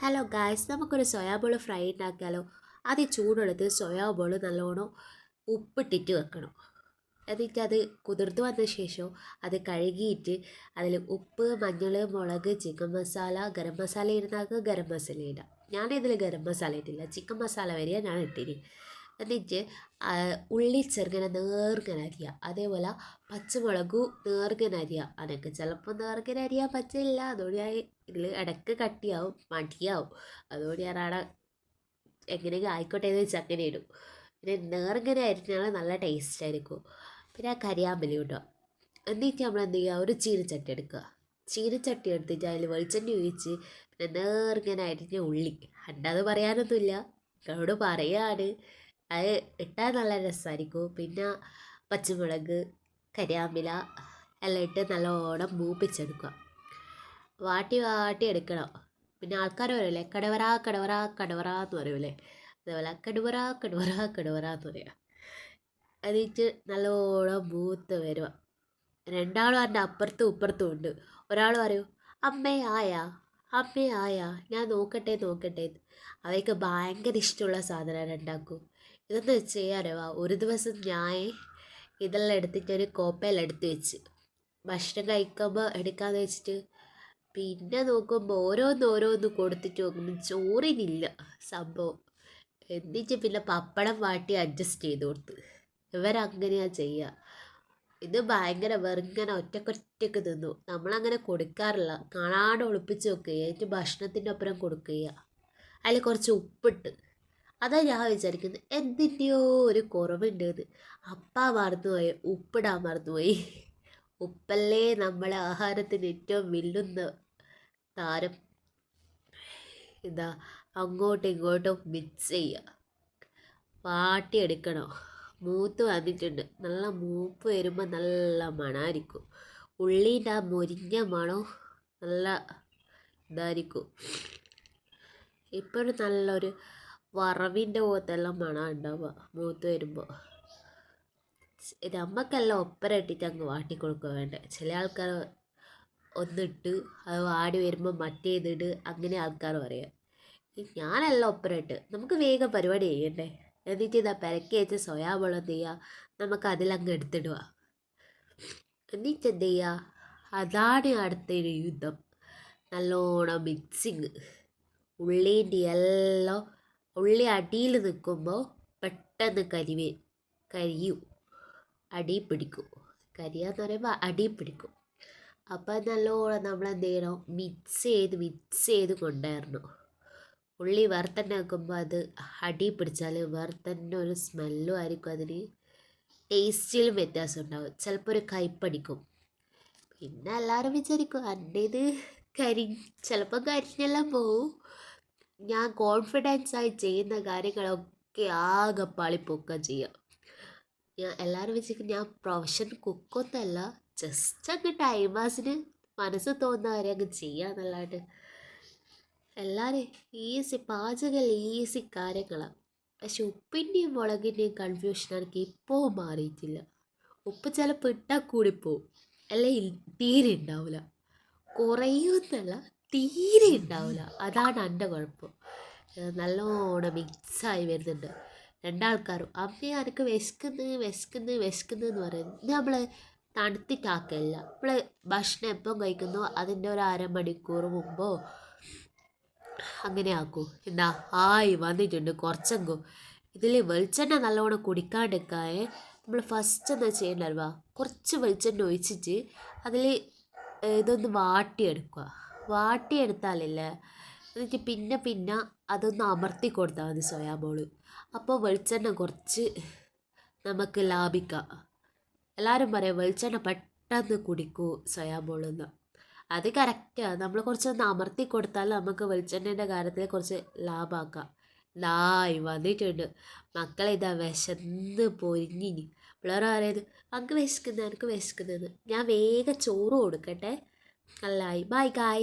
Hello guys, നമുക്കൊരു soya ball fry ഉണ്ടാക്കിയാലോ. ആദ്യം ചൂടുള്ളത് സോയാ ബോൾ നല്ലോണം ഉപ്പിട്ടിട്ട് വെക്കണം. എന്നിട്ട് അത് കുതിർത്ത് വന്ന ശേഷം അത് കഴുകിയിട്ട് അതിൽ ഉപ്പ്, മഞ്ഞൾ, മുളക്, ചിക്കൻ മസാല, ഗരം മസാല ഇടുന്നാൾക്ക് ഗരം മസാല ഇടാം. ഞാനിതിൽ ഗരം മസാല ഇട്ടില്ല, ചിക്കൻ മസാല വരെയാണ് ഞാൻ ഇട്ടിന്. എന്നിട്ട് ഉള്ളി ചെറുങ്ങനെ നേർങ്ങനെ അരിയുക. അതേപോലെ പച്ചമുളക് നേർങ്ങനെ അരിയുക. അനക്ക് ചിലപ്പോൾ നേർങ്ങനെ അരിയാൻ പറ്റില്ല, അതുകൊണ്ട് ഞാൻ ഇതിൽ ഇടയ്ക്ക് കട്ടിയാവും, മടിയാവും. അതുകൊണ്ട് ഞാൻ അവിടെ എങ്ങനെയെങ്കിലും ആയിക്കോട്ടെ എന്ന് വെച്ച് അങ്ങനെ ഇടും. പിന്നെ നേർങ്ങനെ അരിഞ്ഞാൽ നല്ല ടേസ്റ്റ് ആയിരിക്കും. പിന്നെ കരിയാമ്പലി ഇടുക. എന്നിട്ട് നമ്മൾ എന്ത് ചെയ്യുക, ഒരു ചീനച്ചട്ടി എടുക്കുക. ചീനച്ചട്ടി എടുത്തിട്ട് അതിൽ വെളിച്ചെണ്ണ ഒഴിച്ച് പിന്നെ നേർങ്ങനെ അരിഞ്ഞ ഉള്ളി, അണ്ടത് പറയാനൊന്നുമില്ല, എന്നോട് പറയാണ്, അത് ഇട്ടാൽ നല്ല രസമായിരിക്കും. പിന്നെ പച്ചമുളക്, കരിയാമ്പില എല്ലാം ഇട്ട് നല്ലോണം മൂപ്പിച്ചെടുക്കുക. വാട്ടി എടുക്കണം. പിന്നെ ആൾക്കാർ പറയൂലേ കടവറ കടവറ കടവറ എന്ന് പറയൂലേ, അതേപോലെ കടുവറ കടുവറ കടുവറ എന്ന് പറയുക. എന്നിട്ട് നല്ലോണം മൂത്ത് വരിക. രണ്ടാളും എൻ്റെ അപ്പുറത്തും ഇപ്പുറത്തും ഉണ്ട്. ഒരാൾ പറയും അമ്മേ ആയാ, അമ്മേ ആയാ, ഞാൻ നോക്കട്ടെ നോക്കട്ടെ. അവയ്ക്ക് ഭയങ്കര ഇഷ്ടമുള്ള സാധനമാണ് ഉണ്ടാക്കും. ഇതൊന്ന് ചെയ്യാറിയോ. ഒരു ദിവസം ഞാൻ ഇതെല്ലാം എടുത്തിട്ട് ഒരു കോപ്പയിലെടുത്ത് വെച്ച് ഭക്ഷണം കഴിക്കുമ്പോൾ എടുക്കാമെന്ന് വെച്ചിട്ട്, പിന്നെ നോക്കുമ്പോൾ ഓരോന്ന് കൊടുത്തിട്ട് നോക്കുമ്പോൾ ചോറിനില്ല സംഭവം. എന്നിട്ട് പിന്നെ പപ്പടം വാട്ടി അഡ്ജസ്റ്റ് ചെയ്ത് കൊടുത്ത്. ഇവരങ്ങനെയാണ് ചെയ്യുക. ഇത് ഭയങ്കര വെറുങ്ങനെ ഒറ്റക്കൊറ്റക്ക് തിന്നു. നമ്മളങ്ങനെ കൊടുക്കാറില്ല, കാണാണ്ട് ഒളിപ്പിച്ച് വെക്കുക, ഏറ്റവും ഭക്ഷണത്തിൻ്റെ ഒപ്പം കൊടുക്കുക. അതിൽ കുറച്ച് ഉപ്പിട്ട്, അതാ ഞാൻ വിചാരിക്കുന്നത് എന്തിൻ്റെയോ ഒരു കുറവുണ്ടെന്ന്. മറന്നുപോയി, ഉപ്പിടാൻ മറന്നുപോയി. ഉപ്പല്ലേ നമ്മളെ ആഹാരത്തിന് ഏറ്റവും വെല്ലുന്ന താരം. ഇതാ അങ്ങോട്ടും ഇങ്ങോട്ടും മിക്സ് ചെയ്യുക, വാട്ടിയെടുക്കണം. മൂത്ത് വന്നിട്ടുണ്ട്. നല്ല മൂപ്പ് വരുമ്പോൾ നല്ല മണമായിരിക്കും. ഉള്ളീൻ്റെ ആ മൊരിഞ്ഞ മണം നല്ല ഇതായിരിക്കും. ഇപ്പോഴും നല്ലൊരു വറവിൻ്റെ പോലത്തെല്ലാം മണം ഉണ്ടാവുക മൂത്ത് വരുമ്പോൾ. നമുക്കെല്ലാം ഒപ്പര ഇട്ടിട്ട് അങ്ങ് വാട്ടിക്കൊടുക്കുക വേണ്ടേ. ചില ആൾക്കാർ ഒന്നിട്ട് അത് വാടി വരുമ്പോൾ മറ്റേതിട്, അങ്ങനെ ആൾക്കാർ പറയാം. ഞാനെല്ലാം ഒപ്പര ഇട്ട് നമുക്ക് വേഗം പരിപാടി ചെയ്യണ്ടേ. എന്നിട്ട് ഇതാ പെരക്കി വെച്ച് സോയാ ബോൾ എന്ത് ചെയ്യുക, നമുക്ക് അതിലങ്ങ് എടുത്തിടുക. എന്നിട്ട് എന്ത് ചെയ്യുക, അതാണ് അടുത്തൊരു യുദ്ധം. നല്ലോണം മിക്സിങ്. ഉള്ളീൻ്റെ എല്ലാം ഉള്ളി അടിയിൽ നിൽക്കുമ്പോൾ പെട്ടെന്ന് കരിയും, അടി പിടിക്കും. കരിയാന്ന് പറയുമ്പോൾ അടി പിടിക്കും. അപ്പം നല്ലോണം നമ്മൾ എന്ത് ചെയ്യണം, മിക്സ് ചെയ്ത് കൊണ്ടുവരണം. ഉള്ളി വറുത്തന്നെ വെക്കുമ്പോൾ അത് അടി പിടിച്ചാൽ വറുത്തന്നെ ഒരു സ്മെല്ലും ആയിരിക്കും. അതിന് ടേസ്റ്റിലും വ്യത്യാസം ഉണ്ടാവും. ചിലപ്പോൾ ഒരു കയ്പ്പടിക്കും. പിന്നെ എല്ലാവരും വിചാരിക്കും എൻ്റെ ഇത് ചിലപ്പോൾ കരിഞ്ഞെല്ലാം പോവും. ഞാൻ കോൺഫിഡൻസായി ചെയ്യുന്ന കാര്യങ്ങളൊക്കെ ആകെ പാളിപ്പോക്കുക ചെയ്യാം. എല്ലാവരും വിചാരിക്കും ഞാൻ പ്രൊഫഷണൽ കുക്കൊന്നല്ല, ജസ്റ്റ് അങ്ങ് ടൈം പാസിന് മനസ്സ് തോന്നുന്ന കാര്യം അങ്ങ് ചെയ്യാന്നല്ലാണ്ട്. എല്ലാവരും പാചകം ഈസി കാര്യങ്ങളാണ്. പക്ഷെ ഉപ്പിൻ്റെയും മുളകിൻ്റെയും കൺഫ്യൂഷൻ എനിക്ക് ഇപ്പോൾ മാറിയിട്ടില്ല. ഉപ്പ് ചിലപ്പോൾ ഇട്ടാൽ കൂടിപ്പോവും, അല്ലെങ്കിൽ തീരെ ഉണ്ടാവില്ല. കുറയുമെന്നല്ല, തീരെ ഉണ്ടാവില്ല. അതാണ് എൻ്റെ കുഴപ്പം. നല്ലോണം മിക്സായി വരുന്നുണ്ട്. രണ്ടാൾക്കാരും അമ്മ എനിക്ക് വിശക്കുന്നു എന്ന് പറയുന്നത്. നമ്മൾ തണുത്തിട്ടാക്കില്ല. നമ്മൾ ഭക്ഷണം എപ്പം കഴിക്കുന്നോ അതിൻ്റെ ഒരു അരമണിക്കൂർ മുമ്പോ അങ്ങനെ ആക്കൂ. എന്താ വന്നിട്ടുണ്ട് കുറച്ചെങ്കോ. ഇതിൽ വെളിച്ചെണ്ണ നല്ലോണം കുടിക്കാണ്ടിരിക്കാതെ നമ്മൾ ഫസ്റ്റ് എന്താ ചെയ്യേണ്ടത്, കുറച്ച് വെളിച്ചെണ്ണ ഒഴിച്ചിട്ട് അതിൽ ഇതൊന്ന് വാട്ടിയെടുത്താലില്ലേ, എന്നിട്ട് പിന്നെ അതൊന്ന് അമർത്തി കൊടുത്താൽ മതി സോയാ ബോൾ. അപ്പോൾ വെളിച്ചെണ്ണ കുറച്ച് നമുക്ക് ലാഭിക്കാം. എല്ലാവരും പറയും വെളിച്ചെണ്ണ പെട്ടെന്ന് കുടിക്കൂ സോയാ ബോളെന്ന്. അത് കറക്റ്റാണ്. നമ്മൾ കുറച്ചൊന്ന് അമർത്തി കൊടുത്താൽ നമുക്ക് വെളിച്ചെണ്ണേൻ്റെ കാര്യത്തിൽ കുറച്ച് ലാഭമാക്കാം. വന്നിട്ടുണ്ട് മക്കളെ. ഇതാ വിശന്ന് പൊരിഞ്ഞിനി. പിള്ളേർ പറയുന്നത് എനിക്ക് വിശക്കുന്നത് ഞാൻ വേഗം ചോറ് കൊടുക്കട്ടെ. നല്ലതായി. ബൈ ഗായ്.